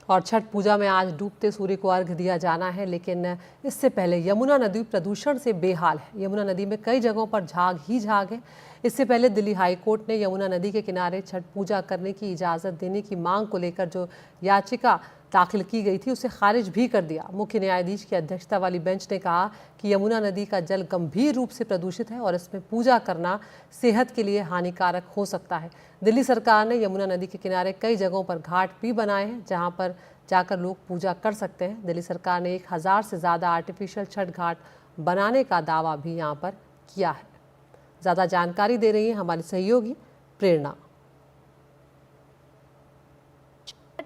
और छठ पूजा में आज डूबते सूर्य को अर्घ दिया जाना है, लेकिन इससे पहले यमुना नदी प्रदूषण से बेहाल है। यमुना नदी में कई जगहों पर झाग ही झाग है। इससे पहले दिल्ली हाई कोर्ट ने यमुना नदी के किनारे छठ पूजा करने की इजाज़त देने की मांग को लेकर जो याचिका दाखिल की गई थी उसे खारिज भी कर दिया। मुख्य न्यायाधीश की अध्यक्षता वाली बेंच ने कहा कि यमुना नदी का जल गंभीर रूप से प्रदूषित है और इसमें पूजा करना सेहत के लिए हानिकारक हो सकता है। दिल्ली सरकार ने यमुना नदी के किनारे कई जगहों पर घाट भी बनाए हैं जहां पर जाकर लोग पूजा कर सकते हैं। दिल्ली सरकार ने 1000 से ज़्यादा आर्टिफिशियल छठ घाट बनाने का दावा भी यहाँ पर किया है। ज़्यादा जानकारी दे रही है हमारी सहयोगी प्रेरणा।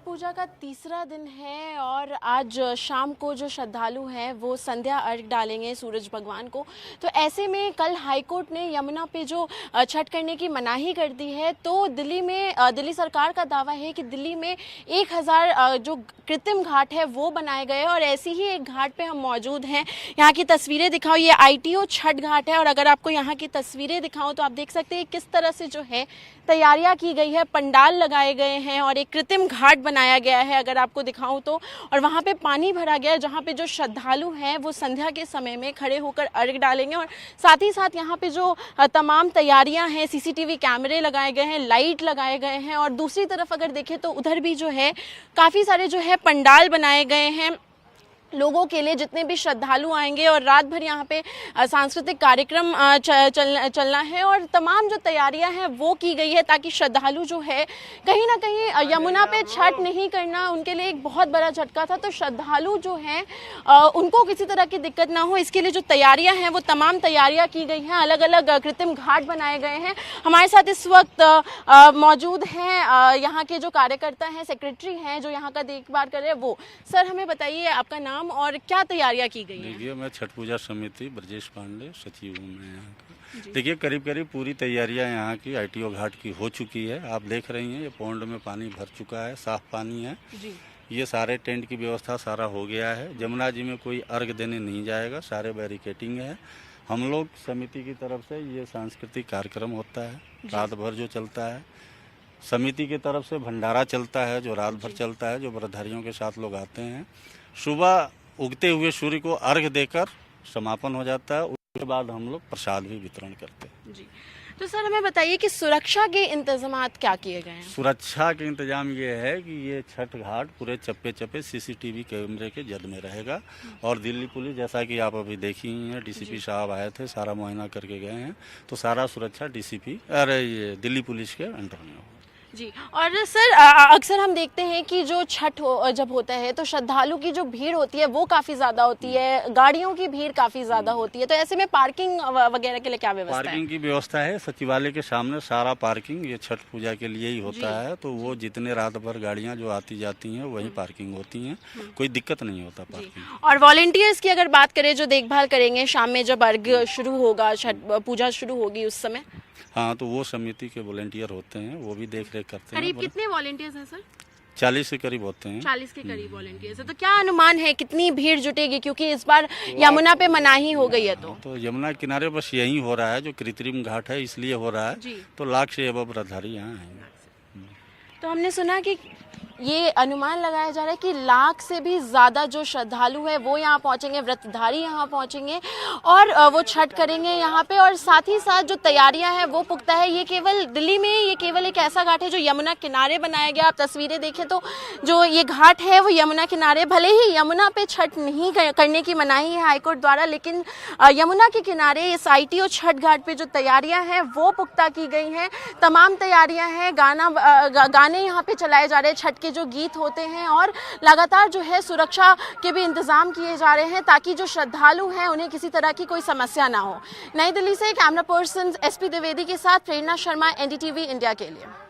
पूजा का तीसरा दिन है और आज शाम को जो श्रद्धालु हैं वो संध्या अर्घ डालेंगे सूरज भगवान को। तो ऐसे में कल हाईकोर्ट ने यमुना पे जो छठ करने की मनाही कर दी है, तो दिल्ली सरकार का दावा है कि दिल्ली में 1000 जो कृत्रिम घाट है वो बनाए गए और ऐसी ही एक घाट पे हम मौजूद हैं। यहाँ की तस्वीरें दिखाओ, ये ITO छठ घाट है और अगर आपको यहाँ की तस्वीरें दिखाऊं तो आप देख सकते हैं किस तरह से जो है तैयारियां की गई है, पंडाल लगाए गए हैं और एक कृत्रिम घाट बनाया गया है अगर आपको दिखाऊं तो। और वहाँ पे पानी भरा गया है जहाँ पे जो श्रद्धालु हैं वो संध्या के समय में खड़े होकर अर्घ डालेंगे। और साथ ही साथ यहाँ पे जो तमाम तैयारियां हैं, CCTV कैमरे लगाए गए हैं, लाइट लगाए गए हैं और दूसरी तरफ अगर देखें तो उधर भी जो है काफ़ी सारे जो है पंडाल बनाए गए हैं लोगों के लिए, जितने भी श्रद्धालु आएंगे। और रात भर यहाँ पे सांस्कृतिक कार्यक्रम चलना है और तमाम जो तैयारियां हैं वो की गई है ताकि श्रद्धालु जो है कहीं ना कहीं यमुना पे छठ नहीं करना उनके लिए एक बहुत बड़ा झटका था। तो श्रद्धालु जो हैं उनको किसी तरह की दिक्कत ना हो, इसके लिए जो तैयारियां हैं वो तमाम तैयारियां की गई हैं। अलग अलग कृत्रिम घाट बनाए गए हैं। हमारे साथ इस वक्त मौजूद हैं यहाँ के जो कार्यकर्ता हैं, सेक्रेटरी हैं जो यहाँ का देखभाल कर रहे हैं वो। सर हमें बताइए आपका नाम और क्या तैयारियां की गई हैं? देखिए, मैं छठ पूजा समिति ब्रजेश पांडे सचिव हूँ मैं यहाँ का। देखिए, करीब करीब पूरी तैयारियां यहाँ की ITO घाट की हो चुकी है। आप देख रही हैं ये पौंड में पानी भर चुका है, साफ पानी है जी। ये सारे टेंट की व्यवस्था सारा हो गया है। जमुना जी में कोई अर्घ देने नहीं जाएगा, सारे बैरिकेटिंग है। हम लोग समिति की तरफ से ये सांस्कृतिक कार्यक्रम होता है रात भर जो चलता है। समिति की तरफ से भंडारा चलता है जो रात भर चलता है, जो व्रतधारियों के साथ लोग आते हैं। सुबह उगते हुए सूर्य को अर्घ देकर समापन हो जाता है। उसके बाद हम लोग प्रसाद भी वितरण करते हैं जी। तो सर हमें बताइए कि सुरक्षा के इंतजामात क्या किए गए हैं? सुरक्षा के इंतजाम ये है कि ये छठ घाट पूरे चप्पे चप्पे CCTV कैमरे के जद में रहेगा। और दिल्ली पुलिस, जैसा कि आप अभी देखी ही हैं, DCP साहब आए थे, सारा मुआयना करके गए हैं। तो सारा सुरक्षा ये दिल्ली पुलिस के अंडर में होगा जी। और सर अक्सर हम देखते हैं कि जो छठ जब होता है तो श्रद्धालु की जो भीड़ होती है वो काफ़ी ज़्यादा होती है, गाड़ियों की भीड़ काफ़ी ज़्यादा होती है। तो ऐसे में पार्किंग वगैरह के लिए क्या व्यवस्था है? पार्किंग की व्यवस्था है सचिवालय के सामने सारा पार्किंग ये छठ पूजा के लिए ही होता है। तो वो जितने रात भर गाड़ियाँ जो आती जाती हैं वहीं पार्किंग होती हैं, कोई दिक्कत नहीं होता पार्किंग। और वॉलेंटियर्स की अगर बात करें जो देखभाल करेंगे शाम में जब अर्घ शुरू होगा, छठ पूजा शुरू होगी उस समय? हाँ, तो वो समिति के वॉलेंटियर होते हैं, वो भी देख रेख करते हैं। करीब कितने वॉलेंटियर्स हैं सर? 40 के करीब होते हैं। 40 के करीब वॉलेंटियर्स है। तो क्या अनुमान है कितनी भीड़ जुटेगी, क्योंकि इस बार यमुना पे मनाही हो गई है? तो यमुना किनारे बस यही हो रहा है, जो कृत्रिम घाट है इसलिए हो रहा है। तो 100 से अब व्रतधारी यहाँ आएंगे। तो हमने सुना कि ये अनुमान लगाया जा रहा है कि 100 से भी ज़्यादा जो श्रद्धालु है वो यहाँ पहुँचेंगे, व्रतधारी यहाँ पहुँचेंगे और वो छठ करेंगे यहाँ पे। और साथ ही साथ जो तैयारियाँ हैं वो पुख्ता है। ये केवल दिल्ली में ये केवल एक ऐसा घाट है जो यमुना किनारे बनाया गया। आप तस्वीरें देखें तो जो ये घाट है वो यमुना किनारे, भले ही यमुना पे छठ नहीं करने की मनाही है हाईकोर्ट द्वारा, लेकिन यमुना के किनारे इस ITO छठ घाट पर जो तैयारियाँ हैं वो पुख्ता की गई हैं। तमाम तैयारियाँ हैं, गाने यहाँ पर चलाए जा रहे हैं, छठ जो गीत होते हैं और लगातार जो है सुरक्षा के भी इंतजाम किए जा रहे हैं ताकि जो श्रद्धालु हैं उन्हें किसी तरह की कोई समस्या ना हो। नई दिल्ली से कैमरा पर्सन SP द्विवेदी के साथ प्रेरणा शर्मा, NDTV इंडिया के लिए।